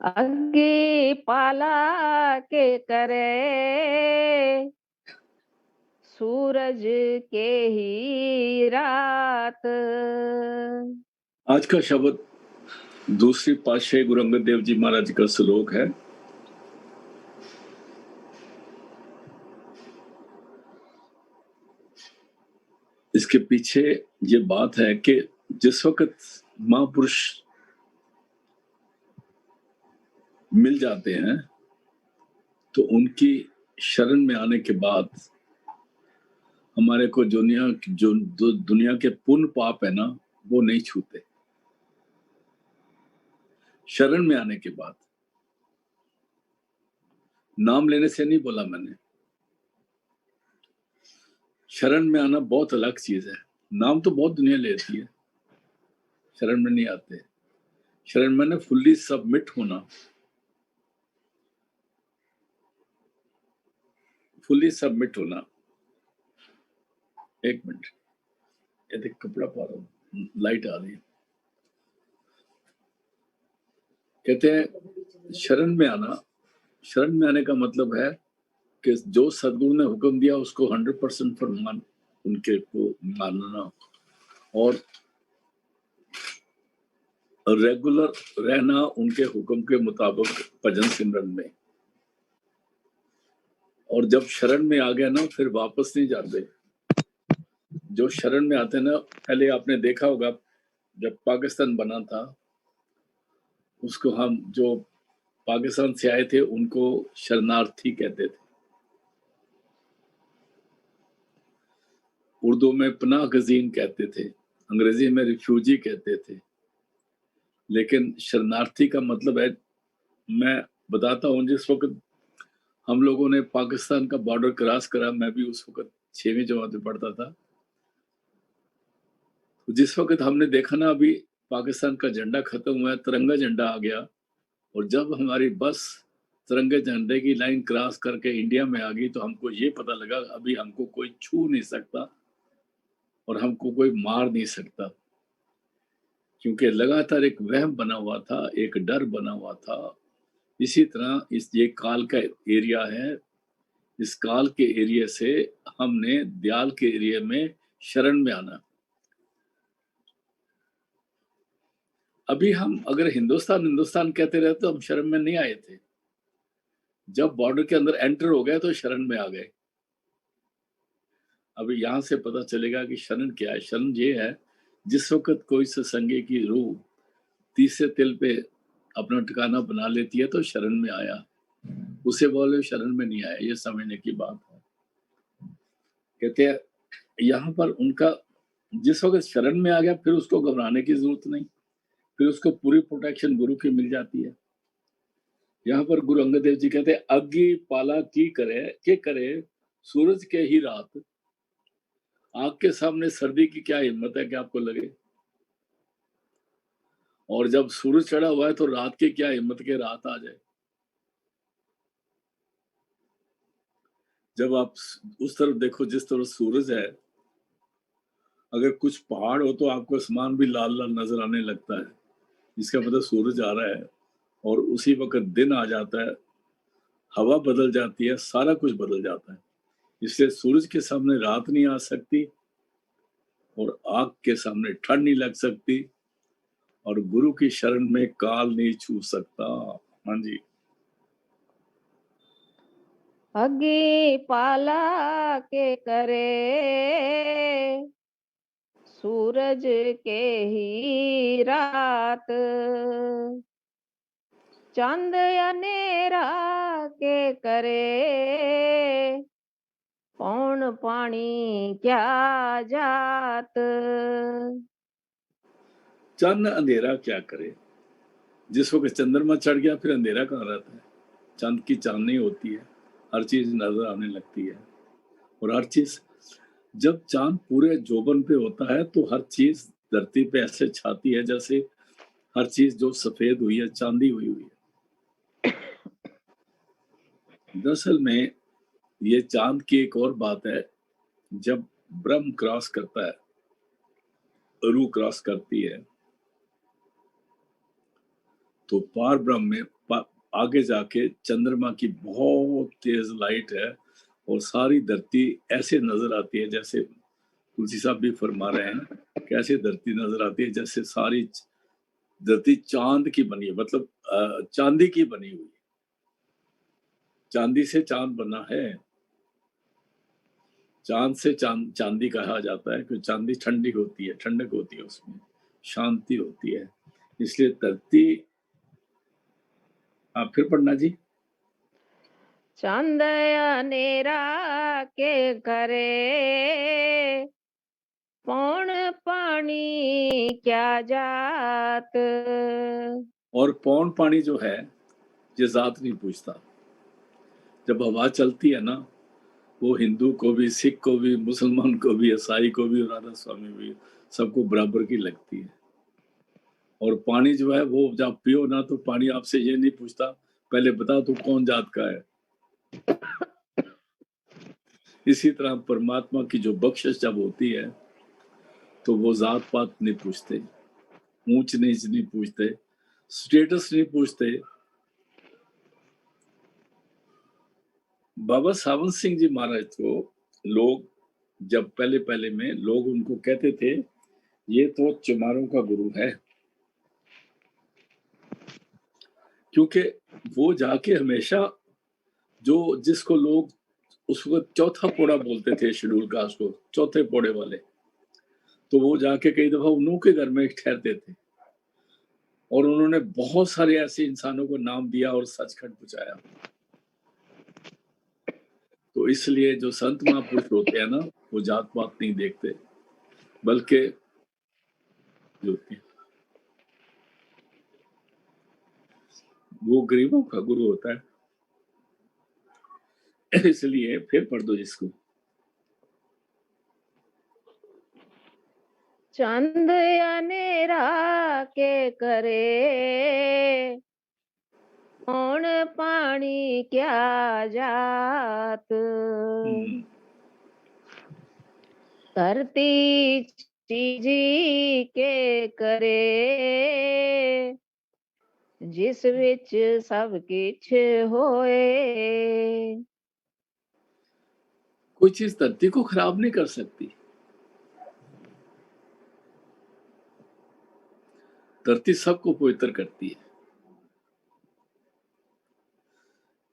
अग्गी पाला के करे, सूरज के ही रात। आज का शब्द दूसरी पातशाही गुरु अंगद देव जी महाराज का श्लोक है। इसके पीछे ये बात है कि जिस वक्त महापुरुष मिल जाते हैं तो उनकी शरण में आने के बाद हमारे को दुनिया के पुण्य पाप है ना, वो नहीं छूते। शरण में आने के बाद, नाम लेने से नहीं बोला मैंने, शरण में आना बहुत अलग चीज है। नाम तो बहुत दुनिया लेती है, शरण में नहीं आते। शरण में ना फुल्ली सबमिट होना, फुल्ली सबमिट होना। एक मिनट, ये देख कपड़ा पा रहा हूँ, लाइट आ रही है। कहते हैं शरण में आना, शरण में आने का मतलब है कि जो सदगुरु ने हुक्म दिया उसको 100% फरमान उनके को मानना और रेगुलर रहना उनके हुक्म के मुताबिक भजन सिमरन में। और जब शरण में आ गया ना, फिर वापस नहीं जाते। जो शरण में आते ना, पहले आपने देखा होगा जब पाकिस्तान बना था, उसको हम जो पाकिस्तान से आए थे उनको शरणार्थी कहते थे। उर्दू में पनाह गजीन कहते थे, अंग्रेजी में रिफ्यूजी कहते थे। लेकिन शरणार्थी का मतलब है, मैं बताता हूँ, जिस वक्त हम लोगों ने पाकिस्तान का बॉर्डर क्रॉस करा, मैं भी उस वक्त 6वीं जमात में पढ़ता था। तो जिस वक्त हमने देखा ना, अभी पाकिस्तान का झंडा खत्म हुआ, तिरंगा झंडा आ गया, और जब हमारी बस तिरंगे झंडे की लाइन क्रॉस करके इंडिया में आ गई तो हमको ये पता लगा अभी हमको कोई छू नहीं सकता और हमको कोई मार नहीं सकता। क्योंकि लगातार एक वहम बना हुआ था, एक डर बना हुआ था। इसी तरह ये काल का एरिया है, इस काल के एरिया से हमने दयाल के एरिया में शरण में आना। अभी हम अगर हिंदुस्तान कहते रहे तो हम शरण में नहीं आए थे। जब बॉर्डर के अंदर एंटर हो गए तो शरण में आ गए। अभी यहां से पता चलेगा कि शरण क्या है। शरण ये है, जिस वक्त कोई सत्संगी की रूह तीसरे तिल पे अपना ठिकाना बना लेती है तो शरण में आया। उसे बोले शरण में नहीं आया, ये समझने की बात है। कहते हैं यहाँ पर उनका जिस वक्त शरण में आ गया फिर उसको घबराने की जरूरत नहीं, फिर उसको पूरी प्रोटेक्शन गुरु की मिल जाती है। यहाँ पर गुरु अंगद देव जी कहते हैं अग्गी पाला की करे के करे, सूरज के ही रात। आग के सामने सर्दी की क्या हिम्मत है कि आपको लगे, और जब सूरज चढ़ा हुआ है तो रात की क्या हिम्मत के रात आ जाए। जब आप उस तरफ देखो जिस तरफ सूरज है, अगर कुछ पहाड़ हो तो आपको आसमान भी लाल लाल नजर आने लगता है, इसका मतलब सूरज आ रहा है। और उसी वक्त दिन आ जाता है, हवा बदल जाती है, सारा कुछ बदल जाता है। इसलिए सूरज के सामने रात नहीं आ सकती और आग के सामने ठंड नहीं लग सकती, और गुरु की शरण में काल नहीं छू सकता। हाँ जी। अग्गी पाला के करे, सूरज के ही रात। चांद अनेरा के करे, कौन पानी क्या जात। चांद अंधेरा क्या करे। जिस वक्त चंद्रमा चढ़ गया फिर अंधेरा कहाँ रहता है। चांद की चांदनी होती है, हर चीज नजर आने लगती है। और हर चीज जब चांद पूरे जोबन पे होता है तो हर चीज धरती पे ऐसे छाती है जैसे हर चीज जो सफेद हुई है, चांदी हुई हुई है। दरअसल में ये चांद की एक और बात है, जब ब्रह्म क्रॉस करता है, रूह क्रॉस करती है, तो पार ब्रह्म में आगे जाके चंद्रमा की बहुत तेज लाइट है और सारी धरती ऐसे नजर आती है, जैसे तुलसी साहब भी फरमा रहे हैं, कैसे धरती नजर आती है जैसे सारी धरती चांद की बनी है, मतलब चांदी की बनी हुई, चांदी से चांद बना है। चांद से चांदी कहा जाता है क्योंकि चांदी ठंडी होती है, ठंडक होती है, उसमें शांति होती है, इसलिए धरती। आप फिर पढ़ना जी। चांद अनेरा के करे, पौन पानी क्या जात। और पौन पानी जो है ये जात नहीं पूछता। जब हवा चलती है ना, वो हिंदू को भी, सिख को भी, मुसलमान को भी, ईसाई को भी, राधा स्वामी भी, सबको बराबर की लगती है। और पानी जो है वो जब पियो ना, तो पानी आपसे ये नहीं पूछता पहले बता तू कौन जात का है। इसी तरह परमात्मा की जो बख्शिश जब होती है तो वो जात पात नहीं पूछते, ऊंच नीच नहीं पूछते, स्टेटस नहीं पूछते। बाबा सावंत सिंह जी महाराज को लोग जब पहले पहले में लोग उनको कहते थे ये तो चमारों का गुरु है, क्योंकि वो जाके हमेशा जो जिसको लोग उस वक्त चौथा पोड़ा बोलते थे, शेड्यूल कास्ट को चौथे पोड़े वाले, तो वो जाके कई दफा उन्हों के घर में ठहरते थे और उन्होंने बहुत सारे ऐसे इंसानों को नाम दिया और सचखंड पहुंचाया। तो इसलिए जो संत महापुरुष होते हैं ना, वो जात पात नहीं देखते, बल्कि वो गरीबों का गुरु होता है। इसलिए फिर पढ़ दो जिसको। चांद अनेरा के करे, पौन पानी क्या जात। धरती चीजी के करे, जिस विच सब किछ होए। कोई चीज धरती को खराब नहीं कर सकती। धरती सबको पवित्र करती है।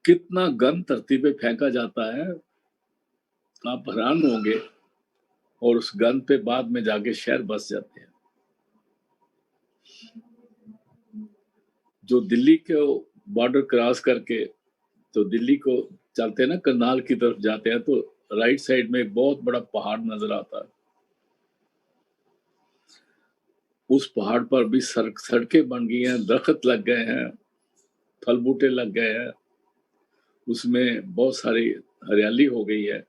कितना गंद धरती पे फेंका जाता है, आप हैरान होंगे, और उस गंद पे बाद में जाके शहर बस जाते हैं। जो दिल्ली के बॉर्डर क्रॉस करके तो दिल्ली को चलते हैं ना, करनाल की तरफ जाते हैं, तो राइट साइड में एक बहुत बड़ा पहाड़ नजर आता है। उस पहाड़ पर भी सड़कें बन गई हैं, दरख्त लग गए हैं, फल बूटे लग गए हैं, उसमें बहुत सारी हरियाली हो गई है।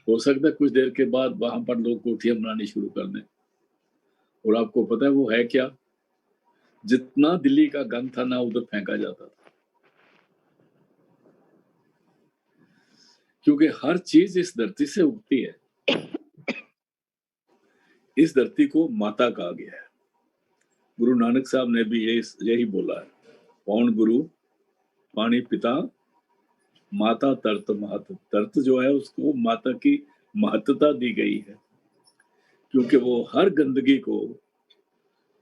हो सकता है कुछ देर के बाद वहां पर लोग कोठियां बनानी शुरू कर दें। और आपको पता है वो है क्या? जितना दिल्ली का गंद था ना, उधर फेंका जाता था, क्योंकि हर चीज इस धरती से उगती है। इस धरती को माता कहा गया है। गुरु नानक साहब ने भी यही बोला है, पौन गुरु पानी पिता माता तरत महत। तरत जो है उसको माता की महत्ता दी गई है, क्योंकि वो हर गंदगी को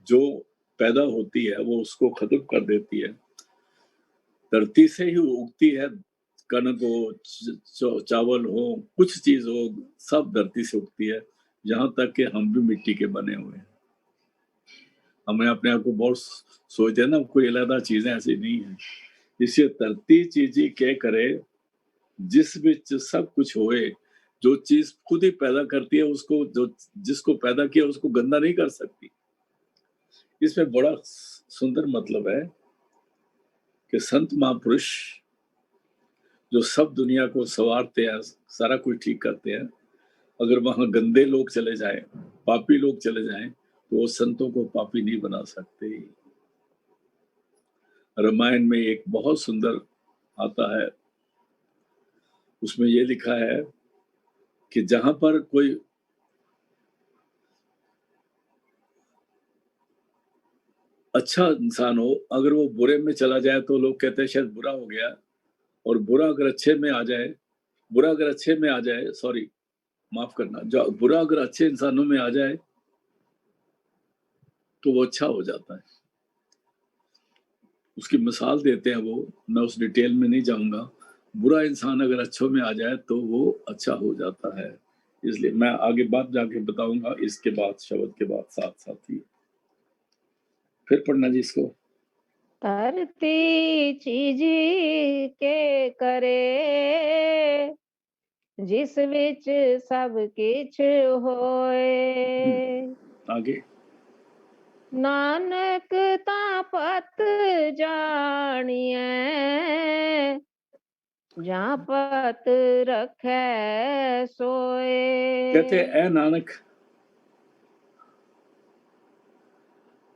जो पैदा होती है वो उसको खत्म कर देती है। धरती से ही उगती है, कनक हो, चावल हो, कुछ चीज हो, सब धरती से उगती है। यहाँ तक कि हम भी मिट्टी के बने हुए हैं। हमें अपने आप को बहुत सोचते हैं ना, कोई अलग चीजें ऐसी नहीं है। इसलिए धरती चीजी के करे, जिस विच सब कुछ होए। जो चीज खुद ही पैदा करती है, उसको जो जिसको पैदा किया उसको गंदा नहीं कर सकती। इसमें बड़ा सुंदर मतलब है कि संत महापुरुष जो सब दुनिया को संवारते हैं, सारा कुछ ठीक करते हैं, अगर वहां गंदे लोग चले जाएं, पापी लोग चले जाएं, तो वो संतों को पापी नहीं बना सकते। रामायण में एक बहुत सुंदर आता है, उसमें ये लिखा है कि जहां पर कोई अच्छा इंसान हो, अगर वो बुरे में चला जाए तो लोग कहते हैं शायद बुरा हो गया, और बुरा अगर अच्छे में आ जाए, सॉरी माफ करना, जो बुरा अगर अच्छे इंसानों में आ जाए तो वो अच्छा हो जाता है। उसकी मिसाल देते हैं वो, मैं उस डिटेल में नहीं जाऊंगा। बुरा इंसान अगर अच्छों में आ जाए तो वो अच्छा हो जाता है। इसलिए मैं आगे बात जाके बताऊंगा, इसके बाद शब्द के बाद साथ साथ ही। फिर पढ़ना जी इसको। धरती चीज के करे, जिस विच सब किछ होए। आगे। नानक तापत जानिए, जहाँ पत रखे सोए। कहते हैं ए नानक,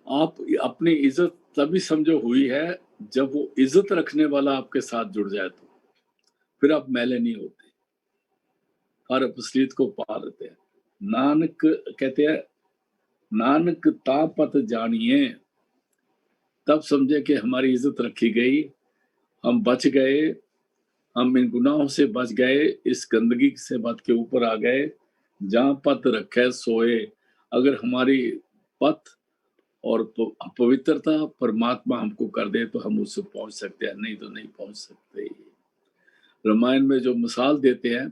आप अपनी इज्जत तभी समझो हुई है जब वो इज्जत रखने वाला आपके साथ जुड़ जाए, तो फिर आप मैले नहीं होते, हर अपस्लित को पार रहते हैं। नानक कहते हैं, नानक तापत जानिए, तब समझे कि हमारी इज्जत रखी गई, हम बच गए, हम इन गुनाहों से बच गए, इस गंदगी से बच के ऊपर आ गए। जहां पथ रखे सोए, अगर हमारी पथ और पवित्रता परमात्मा हमको कर दे तो हम उससे पहुंच सकते हैं, नहीं तो नहीं पहुंच सकते। रामायण में जो मिसाल देते हैं,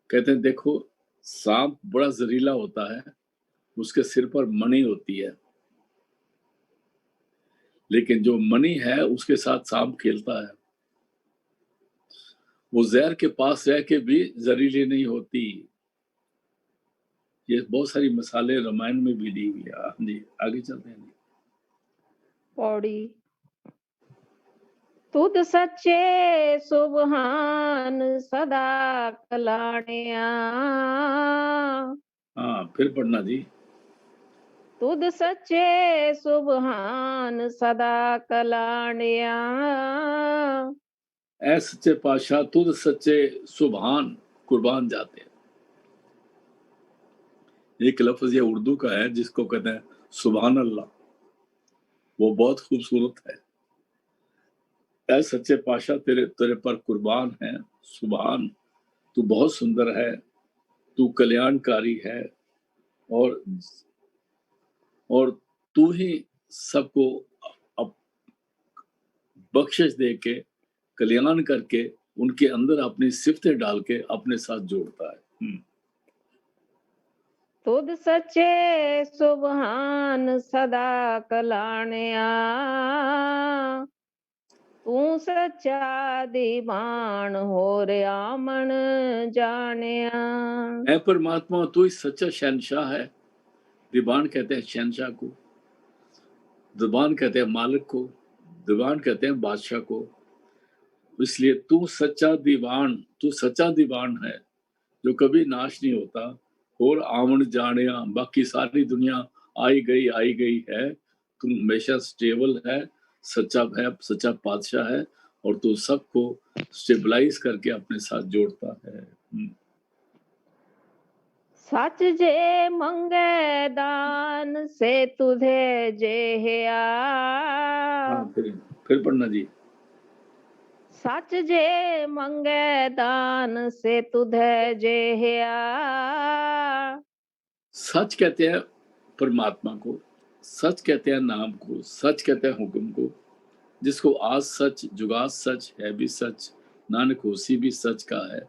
कहते हैं देखो सांप बड़ा जहरीला होता है, उसके सिर पर मणि होती है, लेकिन जो मणि है उसके साथ सांप खेलता है, वो जहर के पास रह के भी जहरीली नहीं होती। ये बहुत सारी मिसालें रामायण में भी दी हुई है। हाँ जी, आगे चलते हैं। पौड़ी। तुद सच्चे सुबहान सदा कलाणिया, हाँ फिर पढ़ना जी। तुद सच्चे सुबहान सदा कलाणिया। ऐ सच्चे पातशाह तुद सच्चे सुभान कुर्बान जाते हैं। एक लफ्ज ये उर्दू का है जिसको कहते हैं सुभान अल्लाह, वो बहुत खूबसूरत है। ऐ सच्चे पातशाह तेरे तेरे पर कुर्बान है, सुभान, तू बहुत सुंदर है, तू कल्याणकारी है, और और तू ही सबको बख्शिश दे के, कल्याण करके, उनके अंदर अपनी सिफतें डाल के अपने साथ जोड़ता है। तुद सच्चे सुबहान सदा कलाणिया, तू सच्चा दीवान हो रे आमन जानिया। ऐ परमात्मा तू ही सच्चा शहनशाह है। दीवान कहते हैं शहनशाह को, जुबान कहते हैं मालिक को, दीवान कहते हैं बादशाह को। इसलिए तू सच्चा दीवान है जो कभी नाश नहीं होता। और आमन जानिया, बाकी सारी दुनिया आई गई है, तू हमेशा स्टेबल है, सच्चा पातशाह है, और तू सबको स्टेबलाइज करके अपने साथ जोड़ता है। सच जे मंगे दान से तुझे जेहया। हाँ फिर पढ़ना जी। सच जे मंगे दान से तुझे जेहया। सच कहते हैं परमात्मा को, सच कहते हैं नाम को, सच कहते हैं हुक्म को, जिसको आज सच जुगाज सच है भी सच, नानक होसी भी सच का है।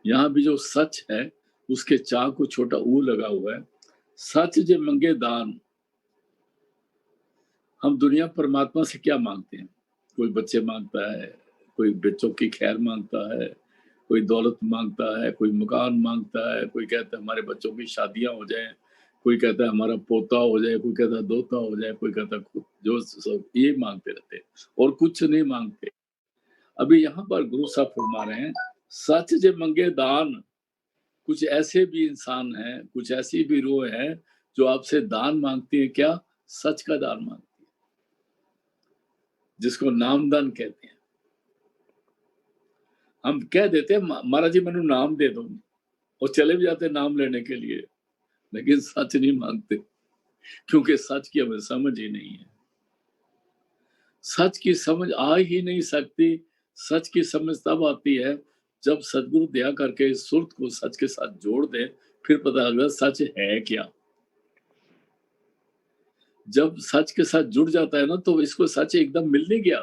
यहाँ भी जो सच है उसके चा को छोटा ऊ लगा हुआ है। सच जे मंगे दान, हम दुनिया परमात्मा से क्या मांगते हैं? कोई बच्चे मांगता है, कोई बच्चों की खैर मांगता है, कोई दौलत मांगता है, कोई मकान मांगता है, कोई कहता है हमारे बच्चों की शादियां हो जाए, कोई कहता है हमारा पोता हो जाए, कोई कहता है दोता हो जाए, कोई कहता है जो सब ये मांगते रहते हैं और कुछ नहीं मांगते। अभी यहाँ पर गुरु साहब फरमा रहे हैं, सच जे मंगे दान। कुछ ऐसे भी इंसान हैं, कुछ ऐसी भी रूह है जो आपसे दान मांगती है। क्या? सच का दान मांगती है, जिसको नामदान कहते हैं। हम कह देते हैं महाराज जी मैंने नाम दे दो, और चले भी जाते नाम लेने के लिए, लेकिन सच नहीं मांगते, क्योंकि सच की हमें समझ ही नहीं है। सच की समझ आ ही नहीं सकती। सच की समझ तब आती है जब सदगुरु दया करके इस सुरत को सच के साथ जोड़ दे, फिर पता लगता सच है क्या। जब सच के साथ जुड़ जाता है ना, तो इसको सच एकदम मिल नहीं गया,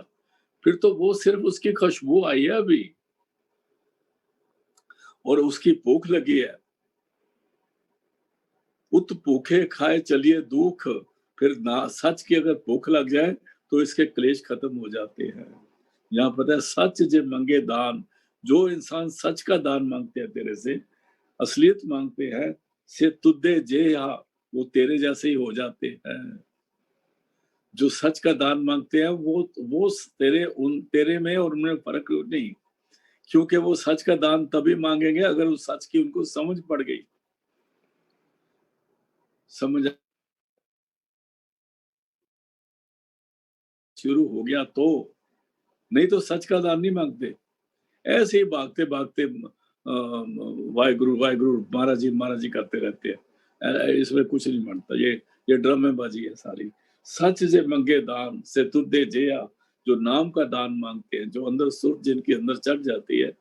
फिर तो वो सिर्फ उसकी खुशबू आई है अभी, और उसकी भूख लगी है। उत भूखे खाए चलिए दुख, फिर ना सच की अगर भूख लग जाए तो इसके क्लेश खत्म हो जाते हैं। यहाँ पता है सच जे मंगे दान, जो इंसान सच का दान मांगते हैं तेरे से, असलियत मांगते हैं, से तुद्दे जे हा, वो तेरे जैसे ही हो जाते हैं। जो सच का दान मांगते हैं वो तेरे में और उनमें फर्क नहीं, क्योंकि वो सच का दान तभी मांगेंगे अगर उस सच की उनको समझ पड़ गई, समझ शुरू हो गया तो, नहीं तो सच का दान नहीं मांगते। ऐसे ही भागते भागते वाहेगुरु वाहेगुरु महाराज जी करते रहते हैं। इसमें कुछ नहीं बनता, ये ड्रामेबाजी है सारी। सच जे मंगे दान से तुद्धे जेया, जो नाम का दान मांगते हैं, जो अंदर सुर्त जिनके अंदर चढ़ जाती है,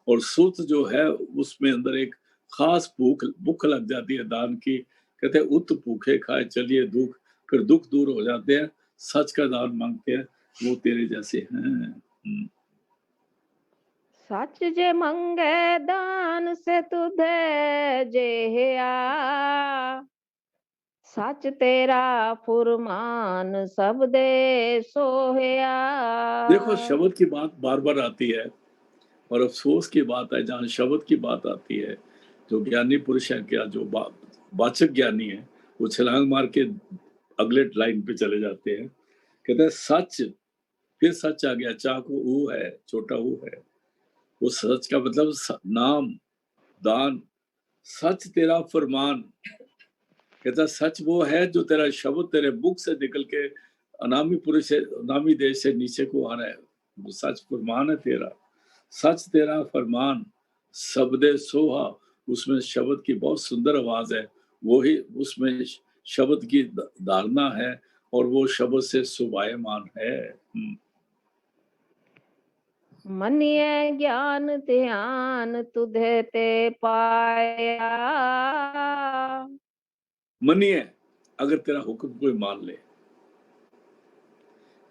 और सुर्त जो है उसमें अंदर एक खास भूख लग जाती है दान की। कहते हैं उत भूखे खाए चलिए दुख, फिर दुख दूर हो जाते हैं। सच का दान मांगते हैं, वो तेरे जैसे हैं। सच जे मंगे दान से तुधे जेया, सच तेरा फुरमान सब दे सोहया। देखो शब्द की बात बार बार आती है, और अफसोस की बात है जहाँ शब्द की बात आती है, जो ज्ञानी पुरुष है क्या, जो वाचक ज्ञानी है, वो छलांग मार के अगले लाइन पे चले जाते हैं। कहते हैं सच, फिर सच आ गया, चा को ऊ है, छोटा ऊ है। वो सच का मतलब नाम, दान, सच तेरा फरमान। कहता सच वो है जो तेरा शब्द तेरे मुख से निकल के अनामी पुरुष से, अनामी देश से नीचे को आ रहा है, वो सच फरमान है तेरा। सच तेरा फरमान शब्दे सोहा, उसमें शब्द की बहुत सुंदर आवाज है, वो ही उसमें शब्द की धारणा है, और वो शब्द से सुभायमान है। मनिए ज्ञान ध्यान तुधे ते पाया। मनिए, अगर तेरा हुक्म कोई मान ले।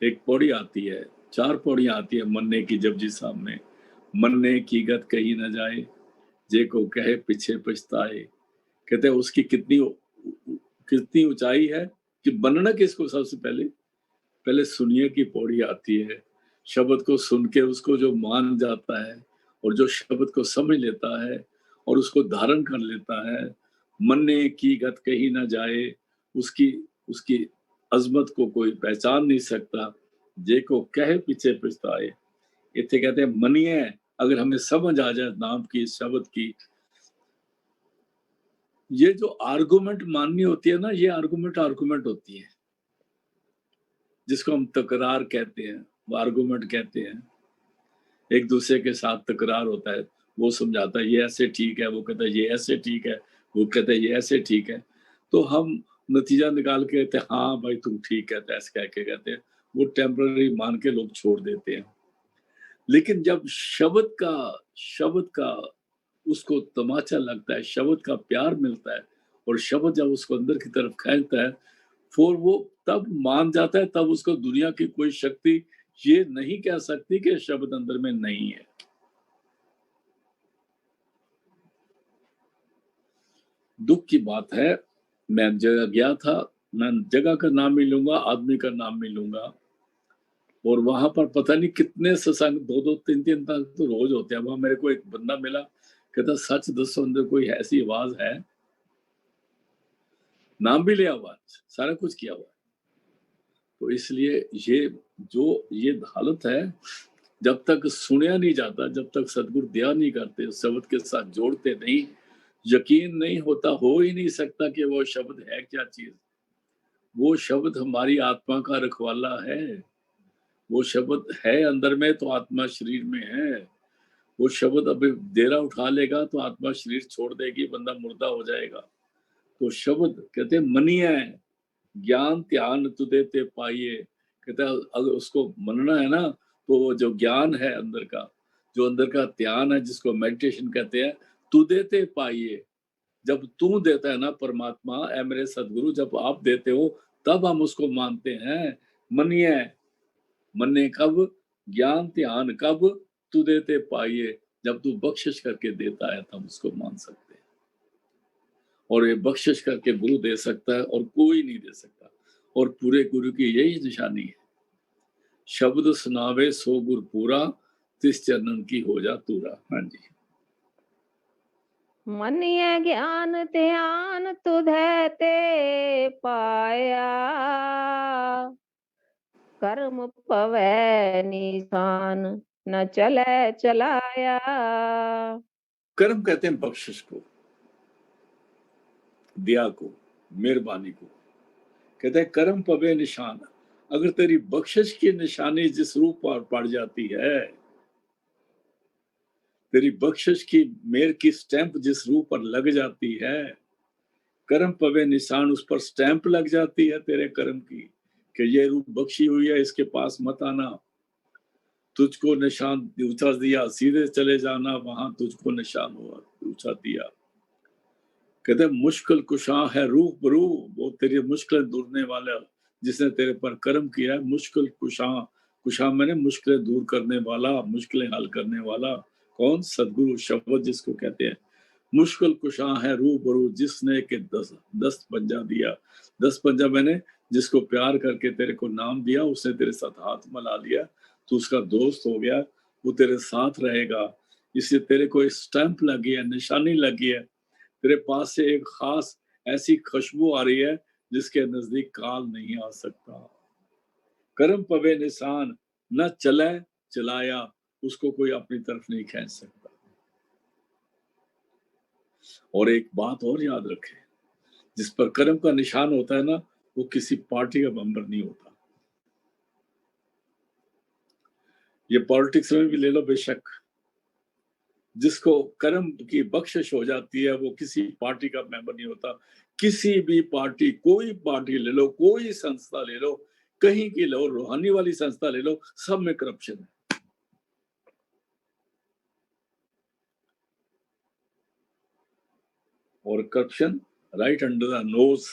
एक पौड़ी आती है, 4 पौड़ियां आती है मन्ने की जप जी सामने। मन्ने की गत कही न जाए, जे को कहे पीछे पछताए। कहते हैं उसकी कितनी ऊंचाई है कि बनना किसको, सबसे पहले सुनिए की पौड़ी आती है। शब्द को सुन के उसको जो मान जाता है, और जो शब्द को समझ लेता है और उसको धारण कर लेता है, मन्ने की गत कही ना जाए, उसकी उसकी अजमत को कोई पहचान नहीं सकता। जे को कहे पीछे पछताए। इतने कहते हैं मनिए, अगर हमें समझ आ जाए नाम की, शब्द की, ये जो आर्गुमेंट माननी होती है ना, ये आर्गुमेंट होती है, जिसको हम तकरार कहते हैं, वो आर्गुमेंट कहते हैं। एक दूसरे के साथ तकरार होता है, वो समझाता है ये ऐसे ठीक है, वो कहता है ये ऐसे ठीक है, वो कहता है ये ऐसे ठीक है, तो हम नतीजा निकाल के कहते हैं हाँ भाई तुम ठीक कहते, ऐसे कह के कहते हैं, वो टेम्पररी मान के लोग छोड़ देते हैं। लेकिन जब शब्द का उसको तमाचा लगता है, शब्द का प्यार मिलता है, और शब्द जब उसको अंदर की तरफ खींचता है, फिर वो तब मान जाता है, तब उसको दुनिया की कोई शक्ति ये नहीं कह सकती कि शब्द अंदर में नहीं है। दुख की बात है, मैं जगह गया था, मैं जगह का नाम नहीं लूंगा, आदमी का नाम नहीं लूंगा, और वहां पर पता नहीं कितने सत्संग, 2-2 3-3 तक तो रोज होते हैं। वहां मेरे को एक बंदा मिला, कहता सच दसो अंदर कोई ऐसी आवाज है, नाम भी लिया हुआ, सारा कुछ किया हुआ। तो इसलिए ये हालत है, जब तक सुनया नहीं जाता, जब तक सदगुरु दया नहीं करते, शब्द के साथ जोड़ते नहीं, यकीन नहीं होता, हो ही नहीं सकता कि वो शब्द है क्या चीज। वो शब्द हमारी आत्मा का रखवाला है, वो शब्द है अंदर में तो आत्मा शरीर में है। वो शब्द अभी डेरा उठा लेगा तो आत्मा शरीर छोड़ देगी, बंदा मुर्दा हो जाएगा। तो शब्द कहते मनिए ज्ञान ध्यान तुदे ते पाइए, कहता है अगर उसको मनना है ना, तो वो जो ज्ञान है अंदर का, जो अंदर का ध्यान है, जिसको मेडिटेशन कहते हैं, तू देते पाइए। जब तू देता है ना परमात्मा, ऐ मेरे सदगुरु, जब आप देते हो तब हम उसको मानते हैं। मनिए, मन्ने कब, ज्ञान ध्यान कब, तू देते पाइए। जब तू बख्शिश करके देता है तब उसको मान सकते हैं। और ये बख्शिश करके गुरु दे सकता है और कोई नहीं दे सकता। और पूरे गुरु की यही निशानी है, शब्द सुनावे सो गुर पूरा, तिस चरणन की हो जा तूरा। हाँ जी। मनिए ज्ञान ध्यान तुधे ते पाया, कर्म पवै निशान न चले चलाया। कर्म कहते हैं बख्शिश को, दिया को, मेहरबानी को। कहते हैं कर्म पवे निशान। अगर तेरी बख्शिश की निशानी जिस रूप पर पड़ जाती है, तेरी बख्शिश की मेर की स्टैंप जिस रूप पर लग जाती है, कर्म पवे निशान, उस पर स्टैंप लग जाती है तेरे कर्म की कि ये रूप बख्शी हुई है, इसके पास मत आना, तुझको निशान ऊंचा दिया, सीधे चले जाना, वहां तुझको निशान हुआ ऊंचा दिया। कहते मुश्किल कुशा है रूह बरू, वो तेरी मुश्किल दूरने वाला, जिसने तेरे पर कर्म किया है। मुश्किल कुशा, कुशा मैंने मुश्किलें दूर करने वाला, मुश्किलें हल करने वाला। कौन? सदगुरु, शब्द जिसको कहते हैं। मुश्किल कुशा है रूह बरू, जिसने के दस पंजा दिया। 10 पंजा मैंने जिसको प्यार करके तेरे को नाम दिया, उसने तेरे साथ हाथ मिला लिया, तो उसका दोस्त हो गया, वो तेरे साथ रहेगा। इसलिए तेरे को एक स्टैंप लगी है, निशानी लगी है, तेरे पास से एक खास ऐसी खुशबू आ रही है जिसके नजदीक काल नहीं आ सकता। कर्म पवे निशान, न चले चलाया, उसको कोई अपनी तरफ नहीं खींच सकता। और एक बात और याद रखें, जिस पर कर्म का निशान होता है ना, वो किसी पार्टी का मेंबर नहीं होता। ये पॉलिटिक्स में भी ले लो बेशक, जिसको कर्म की बख्शिश हो जाती है वो किसी पार्टी का मेंबर नहीं होता। किसी भी पार्टी, कोई पार्टी ले लो, कोई संस्था ले लो, कहीं की लो, रूहानी वाली संस्था ले लो, सब में करप्शन है। और corruption right under the nose,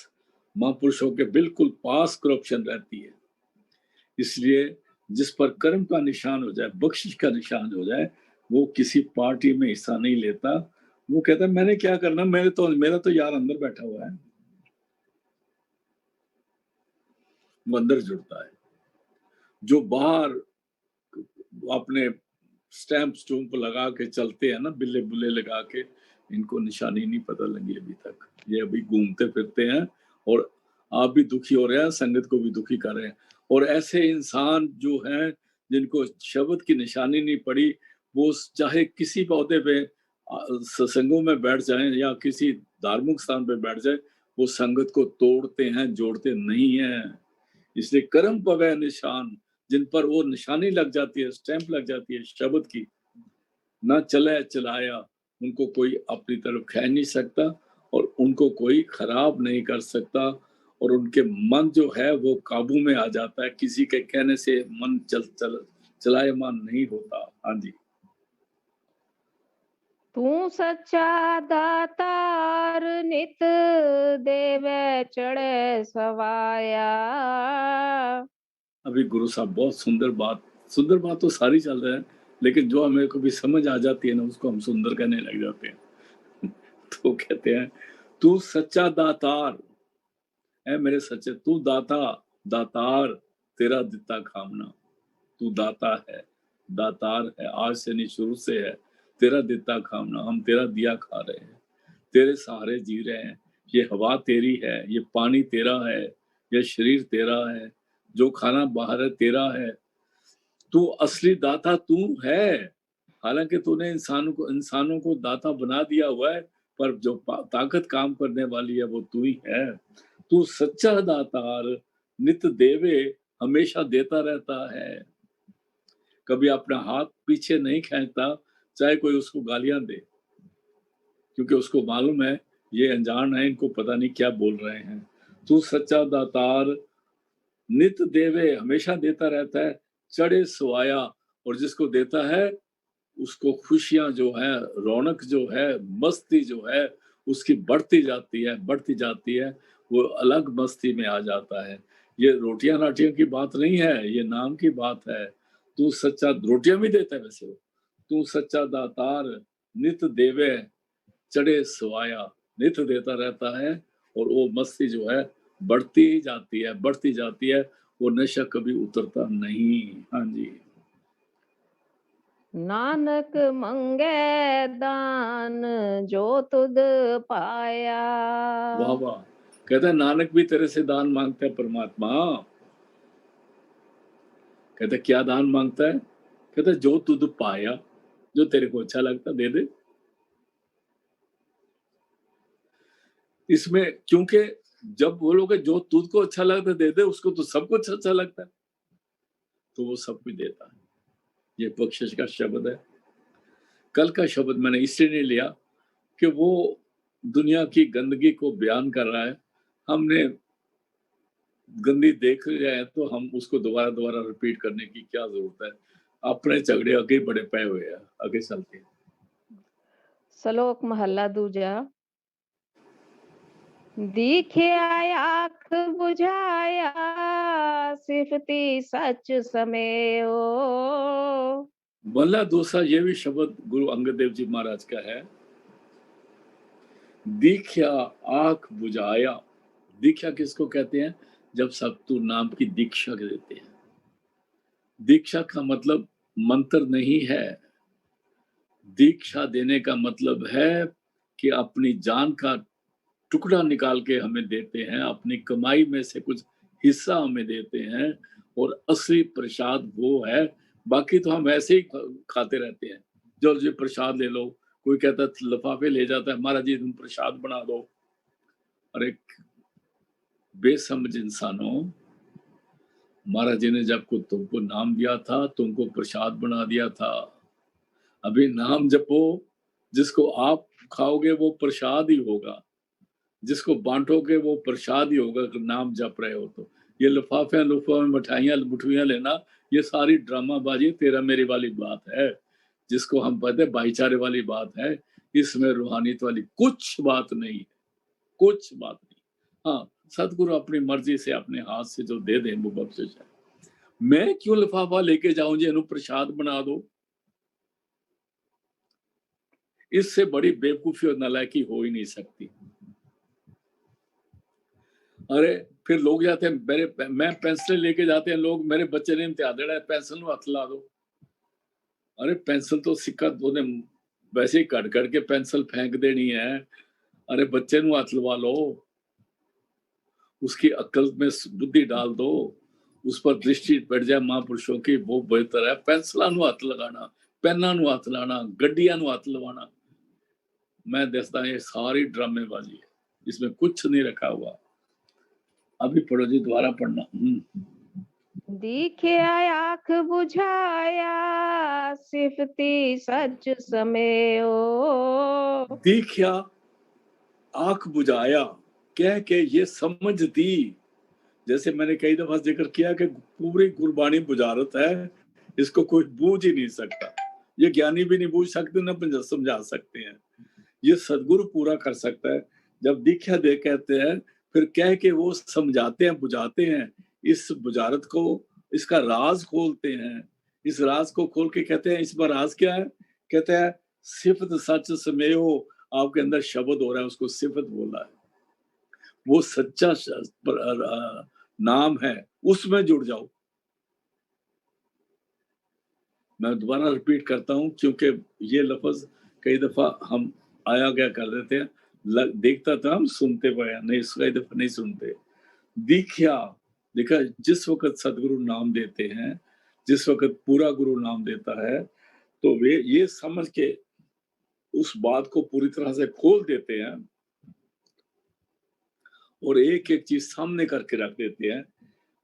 महापुरुषों के बिल्कुल पास करप्शन रहती है। इसलिए जिस पर कर्म का निशान हो जाए, बख्शिश का निशान हो जाए, वो किसी पार्टी में हिस्सा नहीं लेता। वो कहता है मैंने क्या करना, मेरा तो यार अंदर बैठा हुआ है, वो अंदर जुड़ता है। जो बाहर अपने स्टैंप स्टूम्प लगा के चलते हैं ना, बिल्ले बुल्ले लगा के, इनको निशानी नहीं पता लगी अभी तक। ये अभी घूमते फिरते हैं और आप भी दुखी हो रहे हैं, संगत को भी दुखी कर रहे हैं। और ऐसे इंसान जो हैं जिनको शब्द की निशानी नहीं पड़ी, वो चाहे किसी पौधे पे सत्संगों में बैठ जाएं या किसी धार्मिक स्थान पे बैठ जाए, वो संगत को तोड़ते हैं, जोड़ते नहीं है। इसलिए कर्म पवै निशान, जिन पर वो निशानी लग जाती है, स्टैंप लग जाती है शब्द की, ना चले चलाया, उनको कोई अपनी तरफ खींच नहीं सकता और उनको कोई खराब नहीं कर सकता। और उनके मन जो है वो काबू में आ जाता है, किसी के कहने से मन चलायमान नहीं होता। हाँ जी। तू सच्चा दातार नित देवे चढ़े सवाया। अभी गुरु साहब बहुत सुंदर बात तो सारी चल रहा है, लेकिन जो हमें को भी समझ आ जाती है ना, उसको हम सुंदर कहने लग जाते हैं। तो कहते हैं तू सच्चा दातार है, मेरे सच्चे, तू दाता, दातार, तेरा दिता खामना। तू दाता है, दातार है, आज से नहीं शुरू से है, तेरा दिता खामना, हम तेरा दिया खा रहे हैं, तेरे सहारे जी रहे हैं। ये हवा तेरी है, ये पानी तेरा है, ये शरीर तेरा है, जो खाना बाहर है तेरा है। तू असली दाता तू है। हालांकि तूने इंसानों को दाता बना दिया हुआ है, पर जो ताकत काम करने वाली है वो तू ही है। तू सच्चा दातार, नित देवे, हमेशा देता रहता है, कभी अपना हाथ पीछे नहीं खींचता, चाहे कोई उसको गालियां दे, क्योंकि उसको मालूम है ये अनजान है, इनको पता नहीं क्या बोल रहे हैं। तू सच्चा दातार, नित देवे हमेशा देता रहता है, चढ़े सुहाया, और जिसको देता है उसको खुशियां जो है, रौनक जो है, मस्ती जो है उसकी बढ़ती जाती है, वो अलग मस्ती में आ जाता है। ये रोटियां नाटियों की बात नहीं है, ये नाम की बात है। तू सच्चा, रोटियां भी देता है वैसे वो, तू सच्चा दातार नित देवे चढ़े सुहाया, नित देता रहता है, और वो मस्ती जो है बढ़ती जाती है, वो नशा कभी उतरता नहीं। हाँ जी। नानक मंगे दान जो तुद पाया। वाह वाह। कहता है नानक भी तेरे से दान मांगता है परमात्मा। कहता है क्या दान मांगता है? कहता है जो तुद पाया, जो तेरे को अच्छा लगता दे दे। इसमें क्योंकि जब बोलोगे जो तुझको अच्छा लगता दे दे, उसको तो सब कुछ अच्छा लगता है, तो वो सब कुछ देता है। ये बख्शिश का शब्द है। कल का शब्द मैंने इसलिए नहीं लिया कि वो दुनिया की गंदगी को बयान कर रहा है। हमने गंदी देख लिया है तो हम उसको दोबारा दोबारा रिपीट करने की क्या जरूरत है? अपने झगड़े आगे बड़े पे हुए हैं, आगे चलते हैं। श्लोक महला दूजा। दिखिया आँख बुझाया सिफती सच समयो। भला दूसरा ये भी शब्द गुरु अंगद देव जी महाराज का है। दीख्या आंख बुझाया। दीक्षा किसको कहते हैं? जब सतगुरु नाम की दीक्षा देते हैं। दीक्षा का मतलब मंत्र नहीं है। दीक्षा देने का मतलब है कि अपनी जान का टुकड़ा निकाल के हमें देते हैं, अपनी कमाई में से कुछ हिस्सा हमें देते हैं, और असली प्रसाद वो है। बाकी तो हम ऐसे ही खाते रहते हैं, जो जी प्रसाद ले लो। कोई कहता है लिफाफे ले जाता है, महाराज जी तुम प्रसाद बना दो। अरे बेसमझ इंसानों, महाराज जी ने जब को तुमको नाम दिया था, तुमको प्रसाद बना दिया था। अभी नाम जपो, जिसको आप खाओगे वो प्रसाद ही होगा, जिसको बांटोगे वो प्रसाद ही होगा अगर नाम जप रहे हो तो। ये लिफाफे लुफाफे मिठाइयाँ मुठियाँ लेना, ये सारी ड्रामाबाजी तेरा मेरी वाली बात है, जिसको हम कहते हैं भाईचारे वाली बात है। इसमें रूहानियत वाली कुछ बात नहीं है, कुछ बात नहीं। हाँ, सतगुरु अपनी मर्जी से अपने हाथ से जो दे दें वो बख्शिश है। मैं क्यों लिफाफा लेके जाऊं जी, इन्हों प्रसाद बना दो? इससे बड़ी बेवकूफी और नालायकी हो ही नहीं सकती। अरे फिर लोग जाते हैं, मैं पेंसिल लेके जाते हैं लोग, मेरे बच्चे ने इम्तिहान देना है, पेंसिल में हाथ ला दो। अरे पेंसिल तो सिक्का तूने वैसे ही कट करके पेंसिल फेंक देनी है। अरे बच्चे नु हाथ लवा लो, उसकी अक्ल में बुद्धि डाल दो, उस पर दृष्टि बैठ जाए महापुरुषों की, वो बेहतर है। पेंसिलों नु हाथ लगाना, पेना नु हाथ लाना, गड्डियां नु हाथ लवाना, मैं देखता ये सारी ड्रामेबाजी है, इसमें कुछ नहीं रखा हुआ। अभी पढ़ो जी, दोबारा पढ़ना। दिखिया आँख बुझाया सिफती सच समयो। दीख्या आंख बुझाया कह के ये समझ दी। जैसे मैंने कई दफा जिक्र किया कि पूरी गुरबाणी बुझारत है, इसको कोई बूझ ही नहीं सकता। ये ज्ञानी भी नहीं बूझ सकते, न समझा सकते हैं। ये सदगुरु पूरा कर सकता है। जब दीक्षा दे कहते हैं, फिर कह के वो समझाते हैं, बुझाते हैं, इस बुझारत को, इसका राज खोलते हैं। इस राज को खोल के कहते हैं, इसमें राज क्या है? कहते हैं सिफत सच समेयो। आपके अंदर शब्द हो रहा है, उसको सिफत बोला है। वो सच्चा नाम है, उसमें जुड़ जाओ। मैं दोबारा रिपीट करता हूं, क्योंकि ये लफ्ज कई दफा हम आया गया कर देते हैं। देखता था हम, सुनते पाया नहीं, कई दफा नहीं सुनते। दीख्या, देखा, जिस वक्त सदगुरु नाम देते हैं, जिस वक्त पूरा गुरु नाम देता है, तो वे ये समझ के उस बात को पूरी तरह से खोल देते हैं, और एक एक चीज सामने करके रख देते हैं,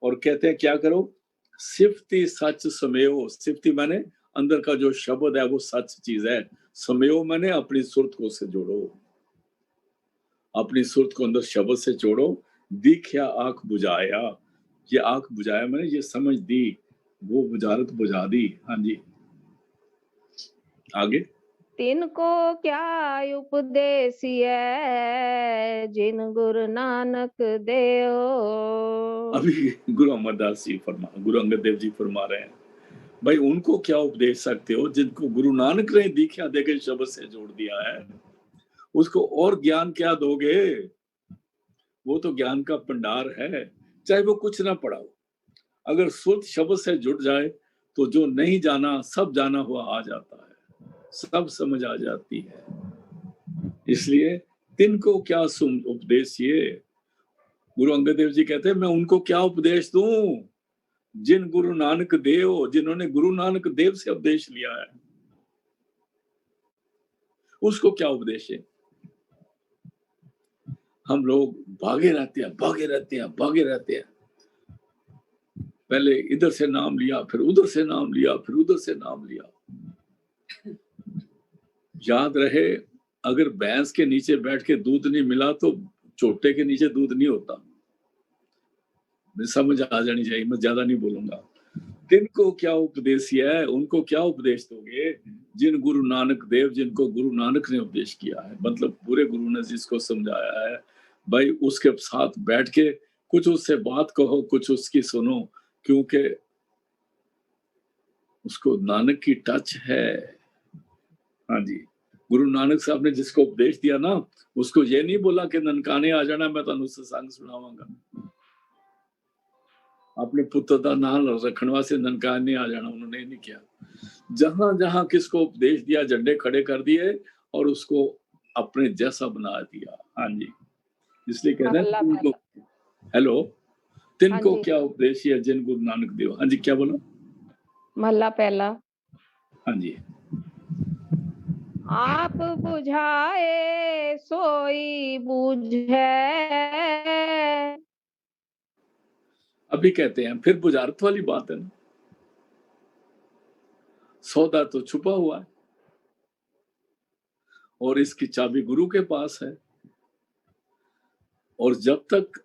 और कहते हैं क्या करो? सिफती सच समयो। सिफती माने अंदर का जो शब्द है वो सच चीज है। समयो माने अपनी सुरत को से जोड़ो, अपनी सुरत को अंदर शब्द से जोड़ो। दीख्या आंख बुझाया, ये आंख बुझाया मैंने, ये समझ दी, वो बुझारत बुझा दी। हाँ जी, आगे। तिनको क्या उपदेसिए, जिन गुरु नानक देओ। अभी गुरु अमरदास जी गुरु अंगद देव जी फरमा रहे हैं, भाई उनको क्या उपदेश सकते हो जिनको गुरु नानक ने दीक्षा देकर शब्द से जोड़ दिया है, उसको और ज्ञान क्या दोगे? वो तो ज्ञान का भंडार है, चाहे वो कुछ ना पढ़ा हो, अगर शुद्ध शब्द से जुड़ जाए तो जो नहीं जाना सब जाना हुआ आ जाता है, सब समझ आ जाती है। इसलिए तिनको क्या उपदेश, ये गुरु अंगद देव जी कहते हैं मैं उनको क्या उपदेश दूं, जिन गुरु नानक देव, जिन्होंने गुरु नानक देव से उपदेश लिया है, उसको क्या उपदेश है? हम लोग भागे रहते हैं, भागे रहते हैं, भागे रहते हैं। पहले इधर से नाम लिया, फिर उधर से नाम लिया, फिर उधर से नाम लिया। याद रहे, अगर भैंस के नीचे बैठ के दूध नहीं मिला तो चोटे के नीचे दूध नहीं होता। समझ आ जानी चाहिए, मैं ज्यादा नहीं बोलूंगा। तिनको क्या उपदेश है, उनको क्या उपदेश दोगे, जिन गुरु नानक देव, जिनको गुरु नानक ने उपदेश किया है, मतलब पूरे गुरु ने जिसको समझाया है, भाई उसके साथ बैठ के कुछ उससे बात कहो, कुछ उसकी सुनो, क्योंकि उसको नानक की टच है। हाँ जी, गुरु नानक साहब ने जिसको उपदेश दिया ना, उसको ये नहीं बोला कि ननकाने आ जाना, मैं तुहानू सत्संग सुनावांगा। अपने पुत्र का नाम रखने वास्ते ननकाने आ जाना उन्होंने नहीं किया। जहां जहां किसको उपदेश दिया, झंडे खड़े कर दिए और उसको अपने जैसा बना दिया। हाँ जी, इसलिए कहते हैं तिनको, हेलो, तिनको क्या उपदेश है, जिन गुरु नानक देव। हाँ जी, क्या बोला? महला पहला। हाँ जी, आप बुझाए सोई बुझे। अभी कहते हैं, फिर बुझारत वाली बात है ना, सौदा तो छुपा हुआ है और इसकी चाबी गुरु के पास है। और जब तक,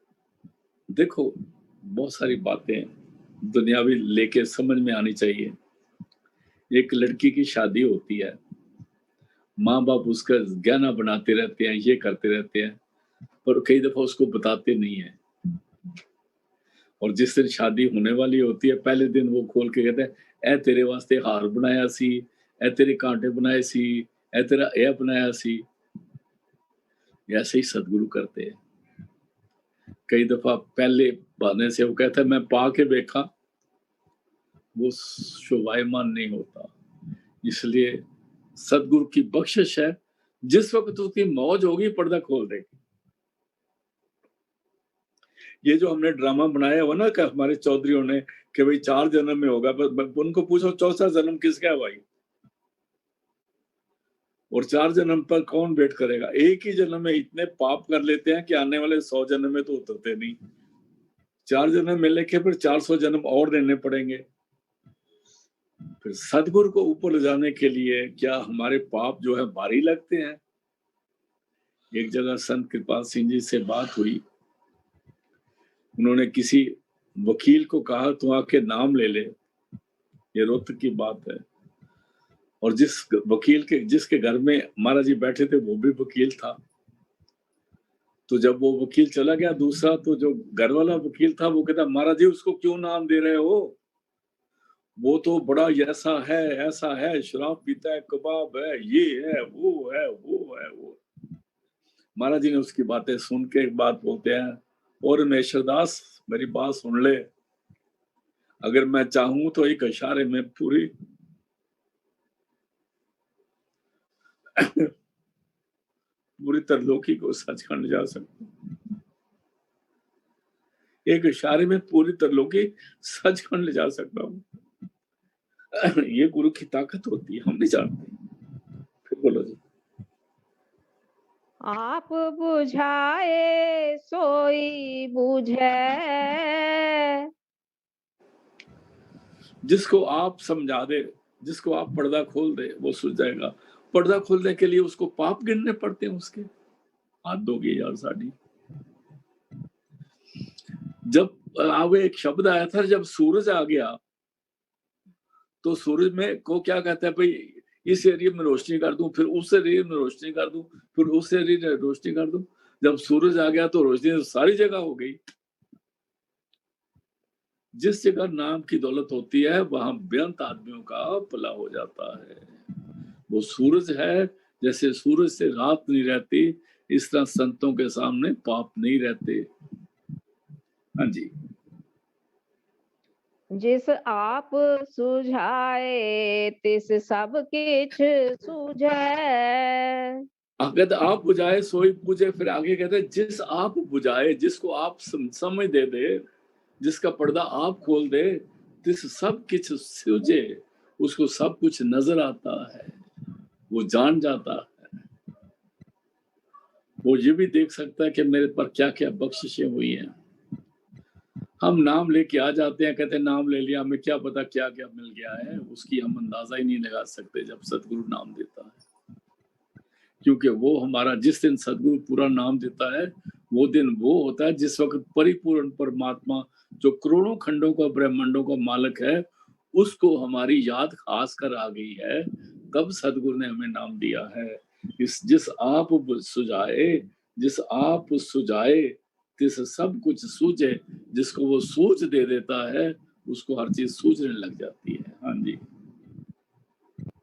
देखो बहुत सारी बातें दुनियावी लेके समझ में आनी चाहिए। एक लड़की की शादी होती है, माँ बाप उसका गहना बनाते रहते हैं, ये करते रहते हैं, पर कई दफा उसको बताते नहीं है। और जिस दिन शादी होने वाली होती है, पहले दिन वो खोल के कहते हैं, ए तेरे वास्ते हार बनाया सी, ए तेरे कांटे बनाए सी, ए तेरा ए बनाया सी। ऐसे ही सदगुरु करते हैं। कई दफा पहले बहाने से वो कहता है मैं पा के देखा, वो शोभायमान नहीं होता। इसलिए सदगुरु की बख्शिश है, जिस वक्त उसकी मौज होगी पर्दा खोल देगी। ये जो हमने ड्रामा बनाया हुआ ना कि हमारे चौधरीयों ने कि भाई 4 जन्म में होगा, उनको पूछो चौथा जन्म किसका है भाई? और 4 जन्म पर कौन वेट करेगा? एक ही जन्म में इतने पाप कर लेते हैं कि आने वाले 100 जन्म में तो उतरते नहीं। 4 जन्म मिलने के फिर 400 जन्म और देने पड़ेंगे। फिर सदगुरु को ऊपर ले जाने के लिए क्या हमारे पाप जो है भारी लगते हैं? एक जगह संत कृपाल सिंह जी से बात हुई, उन्होंने किसी वकील को कहा तू आके नाम ले ले, ये रोहतक की बात है। और जिसके घर में महाराज जी बैठे थे वो भी वकील था। तो जब वो वकील चला गया दूसरा, तो जो घर वाला वकील था वो कहता महाराज जी उसको क्यों नाम दे रहे हो, वो तो बड़ा ऐसा है, शराब पीता है, कबाब है, ये है, वो है, वो है, वो। महाराज जी ने उसकी बातें सुन के एक बात बोलते हैं, और मेश्वरदास मेरी बात सुन ले, अगर मैं चाहूं तो एक इशारे में पूरी तरलोकी को सचखंड जा सकता, एक इशारे में पूरी तरलोकी सचखंड ले जा सकता हूं। ये गुरु की ताकत होती है, हम नहीं जानते। फिर बोलो जी। आप बुझाए सोई बुझे। जिसको आप समझा दे, जिसको आप पर्दा खोल दे, वो सुझ जाएगा। पर्दा खोलने के लिए उसको पाप गिनने पड़ते हैं उसके। हाथ दोगे यार साड़ी। जब आगे एक शब्द आया था, जब सूरज आ गया तो सूरज में को क्या कहता है, भाई इस एरिया में रोशनी कर दूं, फिर उस एरिया में रोशनी कर दूं, फिर उस एरिया में रोशनी कर दूं। जब सूरज आ गया तो रोशनी तो सारी जगह हो गई। जिस जगह नाम की दौलत होती है वहां बेअंत आदमियों का भला हो जाता है। वो सूरज है, जैसे सूरज से रात नहीं रहती, इस तरह संतों के सामने पाप नहीं रहते। हाँ जी। जिस आप सुझाए तिस सब किछ सूझै। अगर आप बुझाए सोई पूजे, फिर आगे कहते हैं जिस आप बुझाए, जिसको आप समझ दे दे, जिसका पर्दा आप खोल दे, तिस सब किछ सूझे, उसको सब कुछ नजर आता है, वो जान जाता है, वो ये भी देख सकता है कि मेरे पर क्या क्या बख्शिशें हुई हैं। हम नाम लेके आ जाते हैं, कहते हैं नाम ले लिया, हमें क्या पता क्या क्या मिल गया है, उसकी हम अंदाजा ही नहीं लगा सकते जब सतगुरु नाम देता है। क्योंकि वो हमारा जिस दिन सदगुरु पूरा नाम देता है, वो दिन वो होता है जिस वक्त परिपूर्ण परमात्मा जो करोड़ों खंडों का ब्रह्मांडों का मालिक है, उसको हमारी याद खास कर आ गई है, तब सदगुरु ने हमें नाम दिया है। जिस आप सुझाए, जिस आप सुझाए तिस सब कुछ सूझे, जिसको वो सूझ दे देता है उसको हर चीज सूझने लग जाती है। हाँ जी।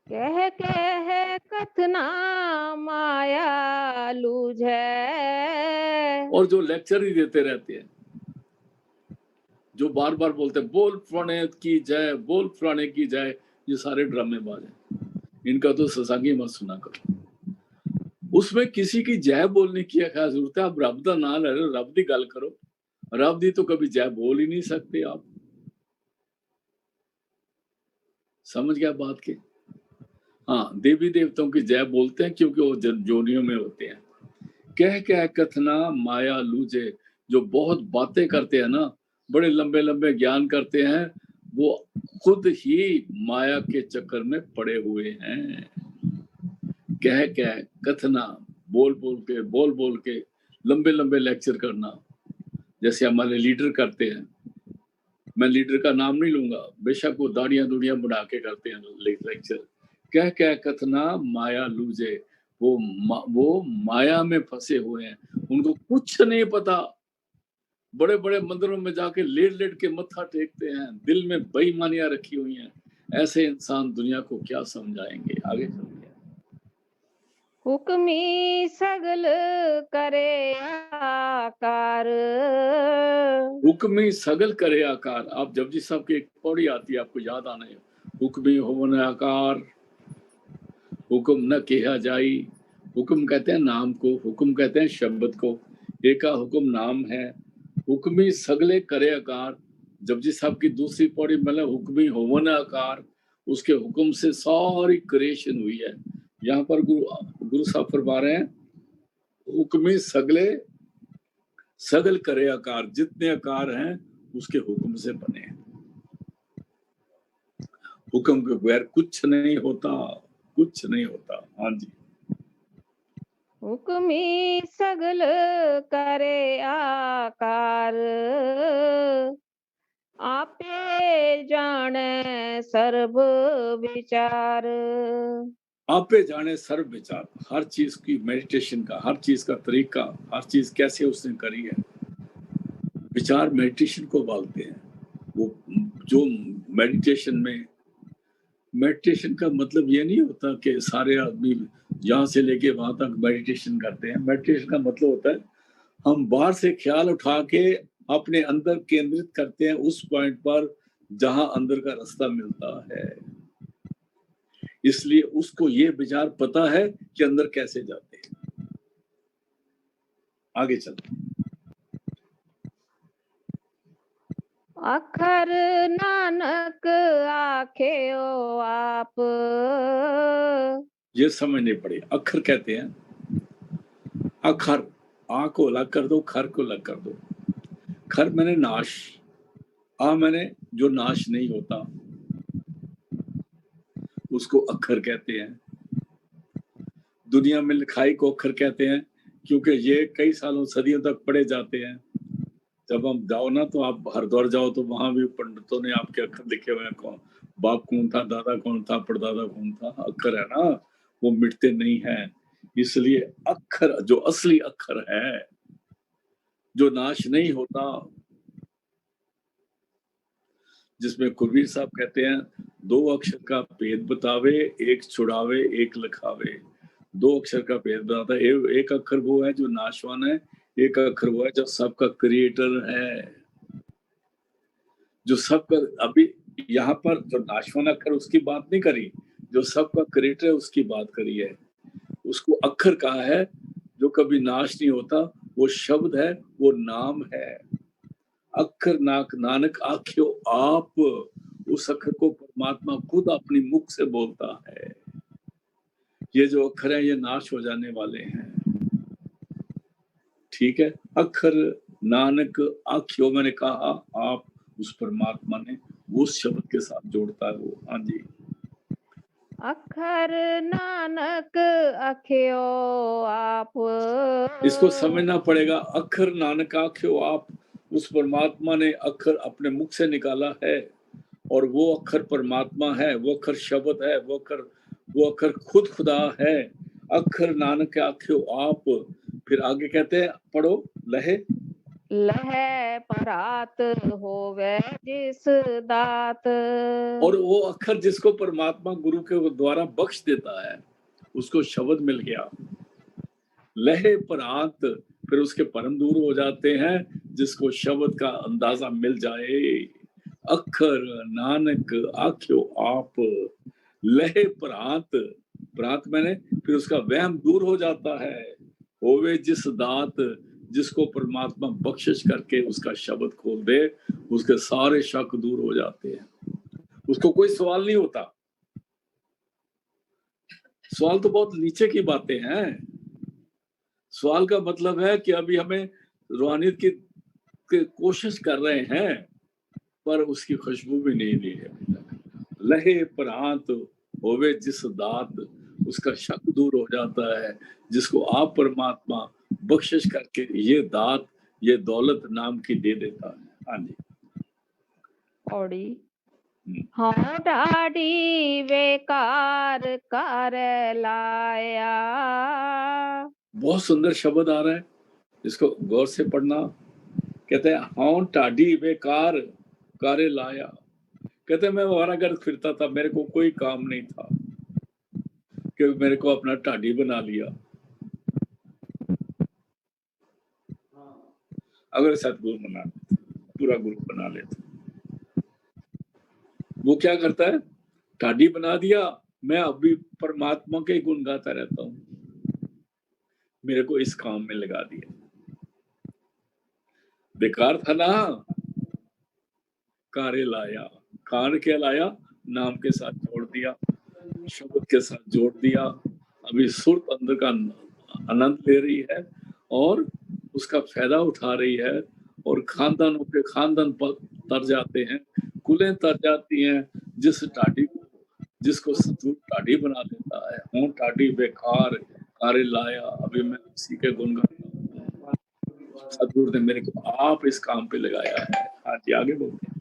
कह कह कथना माया लूझै। और जो लेक्चर ही देते रहते हैं, जो बार बार बोलते हैं बोल फलाने की जय, बोल फलाने की जय, ये सारे ड्रामेबाज हैं, इनका तो सत्संग ही मत सुना करो। उसमें किसी की जय बोलने की क्या जरूरत है? आप रब का नाम ले रहे हो, रब की गल करो। रब दी तो कभी जय बोल ही नहीं सकते आप। समझ गया बात के? हाँ, देवी देवताओं की जय बोलते हैं क्योंकि वो जोनियों में होते हैं। कह कह कथना माया लूझे, जो बहुत बातें करते हैं ना, बड़े लंबे लंबे ज्ञान करते हैं, वो खुद ही माया के चक्कर में पड़े हुए हैं। कह कह कथना, बोल बोल के लंबे लंबे लेक्चर करना, जैसे हमारे लीडर करते हैं। मैं लीडर का नाम नहीं लूंगा, बेशक वो दाढ़ियां दुड़ियां बढ़ा के करते हैं लेक्चर। कह कह कथना माया लूझे, वो माया में फंसे हुए हैं, उनको कुछ नहीं पता। बड़े बड़े मंदिरों में जाके लेट लेट के मत्था टेकते हैं, दिल में बेईमानियां रखी हुई हैं। ऐसे इंसान दुनिया को क्या समझाएंगे? आगे चलिए। हुक्मी सगल करे आकार। हुक्मी सगल करे आकार। आप जपजी साहब की एक पौड़ी आती है, आपको याद आना है, हुक्मी होवन आकार, हुक्म न किया जाई। हुक्म कहते हैं नाम को, हुक्म कहते हैं शब्द को, एका हुक्म नाम है। हुक्मी सगले करे आकार। जपजी साहब की दूसरी पौड़ी मतलब हुक्मी होवन आकार, उसके हुक्म से सारी क्रिएशन हुई है। यहाँ पर गुरु साहब फरमा रहे हैं, हुक्मी सगले सगल करे आकार, जितने आकार हैं उसके हुक्म से बने हैं। हुक्म के बगैर कुछ नहीं होता, कुछ नहीं होता। हाँ जी। हुक्मी सगल करे आकार। आपे जाने सर्व विचार। आपे जाने सर्व विचार। हर चीज की मेडिटेशन का, हर चीज का तरीका, हर चीज कैसे उसने करी है, विचार मेडिटेशन को बोलते हैं। वो जो मेडिटेशन का मतलब ये नहीं होता कि सारे आदमी यहाँ से लेके वहां तक मेडिटेशन करते हैं। मेडिटेशन का मतलब होता है हम बाहर से ख्याल उठा के अपने अंदर केंद्रित करते हैं उस पॉइंट पर जहां अंदर का रास्ता मिलता है। इसलिए उसको ये विचार पता है कि अंदर कैसे जाते हैं। आगे चलते हैं। अखर नानक आखे ओ आप। ये समझने पड़े। अखर कहते हैं, अखर, आ को अलग कर दो, खर को अलग कर दो। खर मैंने नाश, आ मैंने जो नाश नहीं होता, उसको अखर कहते हैं। दुनिया में लिखाई को अखर कहते हैं क्योंकि ये कई सालों सदियों तक पढ़े जाते हैं। जब हम जाओ ना तो आप हरिद्वार जाओ तो वहां भी पंडितों ने आपके अक्षर लिखे हुए हैं, कौन बाप कौन था, दादा कौन था, परदादा कौन था। अक्षर है ना, वो मिटते नहीं हैं। इसलिए अक्षर जो असली अक्षर है, जो नाश नहीं होता, जिसमें कुलवीर साहब कहते हैं, दो अक्षर का भेद बतावे, एक छुड़ावे एक लिखावे। दो अक्षर का भेद बताता है। एक अक्षर वो है जो नाशवान है, एक अक्षर वो है जो सबका क्रिएटर है, जो सबका। अभी यहाँ पर जो नाशवान अक्षर उसकी बात नहीं करी, जो सबका क्रिएटर है उसकी बात करी है। उसको अक्षर कहा है जो कभी नाश नहीं होता, वो शब्द है, वो नाम है। अक्षर नानक आख्यो आप, उस अक्षर को परमात्मा खुद अपनी मुख से बोलता है। ये जो अक्षर है ये नाश हो जाने वाले हैं, ठीक है। अक्षर नानक आख्यो, मैंने कहा आप, उस परमात्मा ने उस शब्द के साथ जोड़ता है वो। हाँ जी, अखर नानक आख्यो आप। इसको समझना पड़ेगा। अक्षर नानक आख्यो आप, उस परमात्मा ने अक्षर अपने मुख से निकाला है, और वो अक्षर परमात्मा है, वो अक्षर शब्द है, वो अक्षर खुद खुदा है। अक्षर नानक आख्यो आप। फिर आगे कहते हैं, पढ़ो, लहे लह परात होवे जिस दात। और वो अक्षर जिसको परमात्मा गुरु के द्वारा बख्श देता है, उसको शब्द मिल गया। लहे परात, फिर उसके परम दूर हो जाते हैं, जिसको शब्द का अंदाजा मिल जाए। अक्षर नानक आख्यो आप, लहे परात, परात मैंने, फिर उसका वहम दूर हो जाता है। होवे जिस दात, जिसको परमात्मा बख्शिश करके उसका शब्द खोल दे, उसके सारे शक दूर हो जाते हैं। उसको कोई सवाल नहीं होता। सवाल तो बहुत नीचे की बातें हैं। सवाल का मतलब है कि अभी हमें रूहानियत की कोशिश कर रहे हैं, पर उसकी खुशबू भी नहीं ली है। लहे परांत होवे जिस दात, उसका शक दूर हो जाता है, जिसको आप परमात्मा बख्शिश करके ये दात, ये दौलत नाम की दे देता है। हाँ जी, औड़ी हाँ डाडी बेकार कर लाया। बहुत सुंदर शब्द आ रहा है, इसको गौर से पढ़ना। कहते हैं, हाँ टाडी बेकार कारे लाया। कहते मैं वारागर्द फिरता था, मेरे को कोई काम नहीं था, कि मेरे को अपना टाडी बना लिया। अगर सतगुरु बना लेते, पूरा गुरु बना लेते, वो क्या करता है, टाडी बना दिया, मैं अभी परमात्मा के गुण गाता रहता हूँ, मेरे को इस काम में लगा दिया। बेकार था ना, कारे लाया, कार क्या लाया, नाम के साथ जोड़ दिया, शब्द के साथ जोड़ दिया। अभी सुर्त अंदर का आनंद ले रही है और उसका फायदा उठा रही है, और खानदानों के खानदान तर जाते हैं, कुलें तर जाती हैं, जिस टाडी को, जिसको सतगुरु टाडी बना देता है। हूँ टाडी बेकार कारे लाया, अभी मैं उसी के गुण गाता हूँ, सतगुरु ने मेरे को आप इस काम पे लगाया है। हाँ जी, आगे बोलते हैं।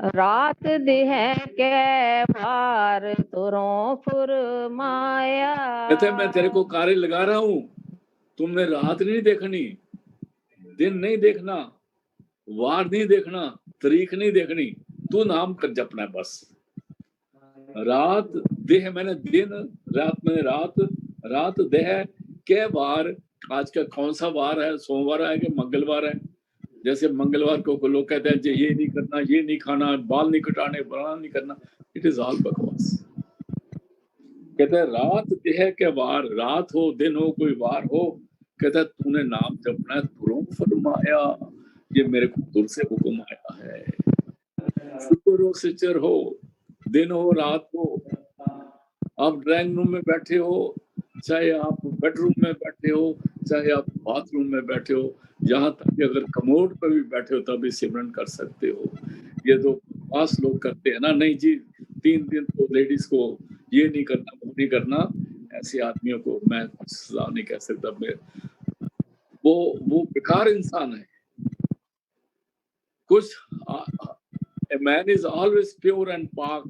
रात देह के भार तुरों फुरमाया। कहते मैं तेरे को कार्य लगा रहा हूँ, तुमने रात नहीं देखनी, दिन नहीं देखना, वार नहीं देखना, तारीख नहीं देखनी, तू नाम कर जपना है बस। रात देह मैंने दिन, रात मैंने रात, रात देह के वार। आज का कौन सा वार है, सोमवार है कि मंगलवार है? जैसे मंगलवार को लोग कहते हैं ये नहीं करना, ये नहीं खाना, बाल नहीं कटाने, बनाना नहीं करना, इट इज ऑल बकवास। कहते हैं रात देह के वार, रात हो दिन हो कोई वार हो, कहता है तूने नाम जपना है, तुरों फरमाया, ये मेरे को दूर से हुक्म आया है। शुक्र हो सिचर हो, दिन हो रात हो, आप ड्राइंग रूम में बैठे हो, चाहे आप बेडरूम में बैठे हो, चाहे आप बाथरूम में बैठे हो, यहाँ तक कि अगर कमोड पर भी बैठे हो तभी सिमरन कर सकते हो। ये तो पास लोग करते हैं ना, नहीं जी 3 दिन तो लेडीज को ये नहीं करना, वो नहीं करना, ऐसे आदमियों को मैं कुछ सजा नहीं कह सकता। वो बेकार इंसान है, कुछ man is always pure and पाक,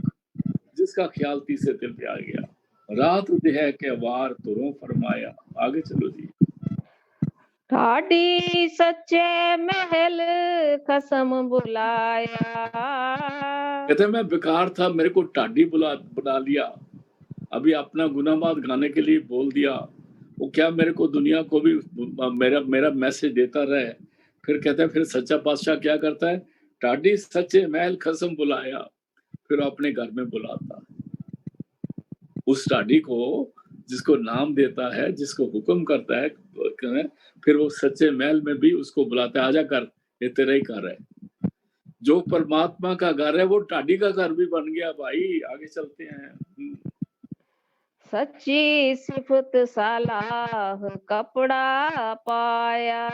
जिसका ख्याल तीसरे दिल पे आ गया। रात देह के वार तुरों फरमाया। आगे चलो जी। ठाडी सच्चे महल कसम बुलाया। कहते मैं बेकार था, मेरे को ठाडी बना लिया। अभी अपना गुनाहबाद गाने के लिए बोल दिया। वो क्या मेरे को दुनिया को भी मेरा मैसेज देता रहे। फिर कहते हैं फिर सच्चा पातशाह क्या करता है, ठाडी सच्चे महल कसम बुलाया, फिर अपने घर में बुलाता है उस ठाडी को, जिसको नाम देता है, जिसको हुक्म करता है, फिर वो सच्चे महल में भी उसको बुलाता है, आजा कर, ये तेरा ही घर है। जो परमात्मा का घर है वो ठाडी का घर भी बन गया भाई। आगे चलते हैं। सच्ची सिफत सलाह कपड़ा पाया।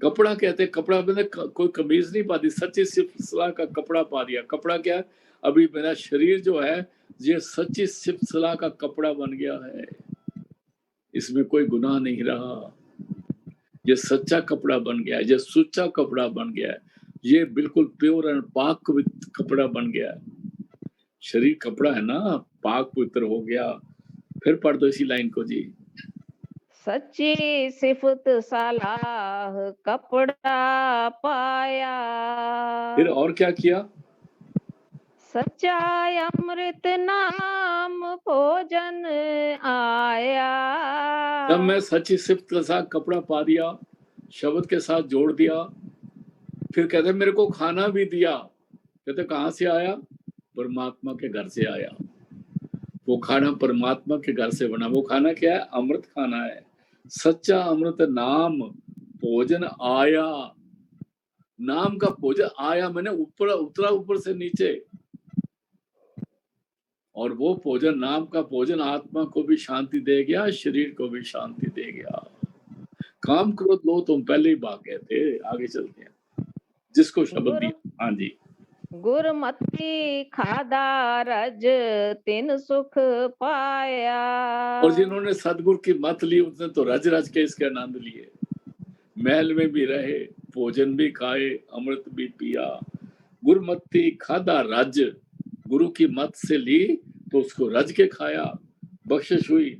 कपड़ा कहते, कपड़ा मैंने कोई कमीज नहीं पाती, सच्ची सिर्फ सलाह का कपड़ा पा दिया। कपड़ा क्या है, अभी मेरा शरीर जो है ये सच्ची सिर्फ सलाह का कपड़ा बन गया है, इसमें कोई गुनाह नहीं रहा, ये सच्चा कपड़ा बन गया है, ये सुच्चा कपड़ा बन गया है, ये बिल्कुल प्योर एंड पाक कपड़ा बन गया है। शरीर कपड़ा है ना, पाक पवित्र हो गया। फिर पढ़ दो इसी लाइन को जी। सच्ची सिफत सलाह कपड़ा पाया। फिर और क्या किया, सच्चा अमृत नाम भोजन आया। जब मैं सच्ची सिफत के साथ कपड़ा पा दिया, शब्द के साथ जोड़ दिया, फिर कहते मेरे को खाना भी दिया। कहते कहाँ से आया, परमात्मा के घर से आया। वो खाना परमात्मा के घर से बना। वो खाना क्या है, अमृत खाना है, सच्चा अमृत नाम भोजन आया। नाम का भोजन आया, मैंने ऊपर उतरा, ऊपर से नीचे। और वो भोजन, नाम का भोजन आत्मा को भी शांति दे गया, शरीर को भी शांति दे गया। काम क्रोध लो तुम पहले ही भाग गए थे। आगे चलते हैं, जिसको शब्द दिया। हाँ जी। गुरमति खादा रज तिन सुख पाया। और जिन्होंने सदगुरु की मत ली उसने तो रज रज के इसके आनंद लिए। महल में भी रहे, भोजन भी खाए, अमृत भी पिया। गुरमति खादा रज, गुरु की मत से ली तो उसको रज के खाया, बख्शिश हुई,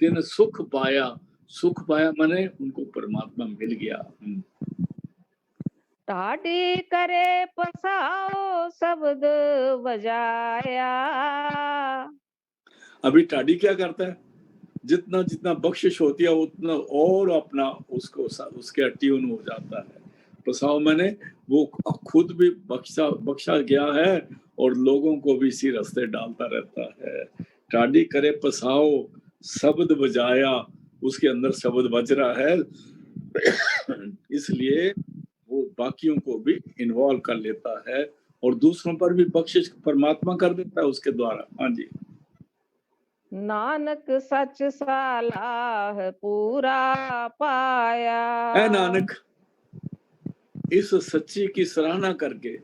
तिन सुख पाया। सुख पाया माने उनको परमात्मा मिल गया। ठाडी करे पसाओ शब्द बजाया। अभी ठाडी क्या करता है, जितना जितना बख्शिश होती है उतना और अपना उसको उसके ट्यून हो जाता है। पसाओ मैंने वो खुद भी बख्शा गया है और लोगों को भी इसी रास्ते डालता रहता है। ठाडी करे पसाओ शब्द बजाया, उसके अंदर शब्द बज रहा है, इसलिए वो बाकियों को भी इन्वॉल्व कर लेता है और दूसरों पर भी बख्शिश परमात्मा कर देता है उसके द्वारा। हाँ जी। नानक सच सलाह पूरा पाया। ऐ नानक, इस सच्ची की सराहना करके,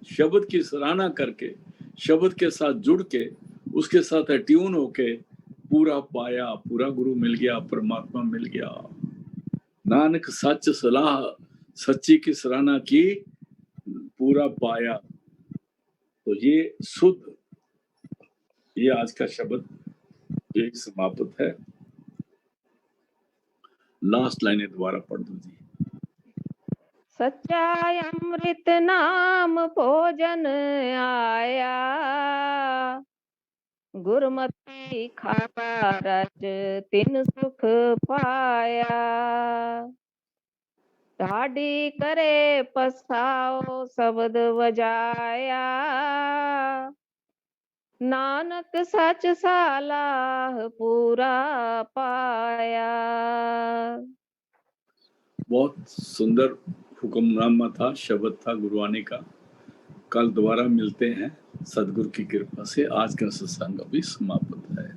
शब्द की सराहना करके, शब्द के साथ जुड़ के, उसके साथ ट्यून होके पूरा पाया, पूरा गुरु मिल गया, परमात्मा मिल गया। नानक सच सलाह, सच्ची की सराहना की, पूरा पाया। तो ये शुद्ध, ये आज का शब्द एक समाप्त है। लास्ट लाइनें दोबारा पढ़ दो जी। सच्चा अमृत नाम भोजन आया। गुरमति खादा रज तिन सुख पाया। ठाडी करे पसाओ शब्द बजाया। नानक सच सलाह पूरा पाया। बहुत सुंदर हुक्मनामा था, शब्द था गुरुवाणी का। कल दोबारा मिलते हैं सदगुरु की कृपा से। आज का सत्संग अभी समाप्त है।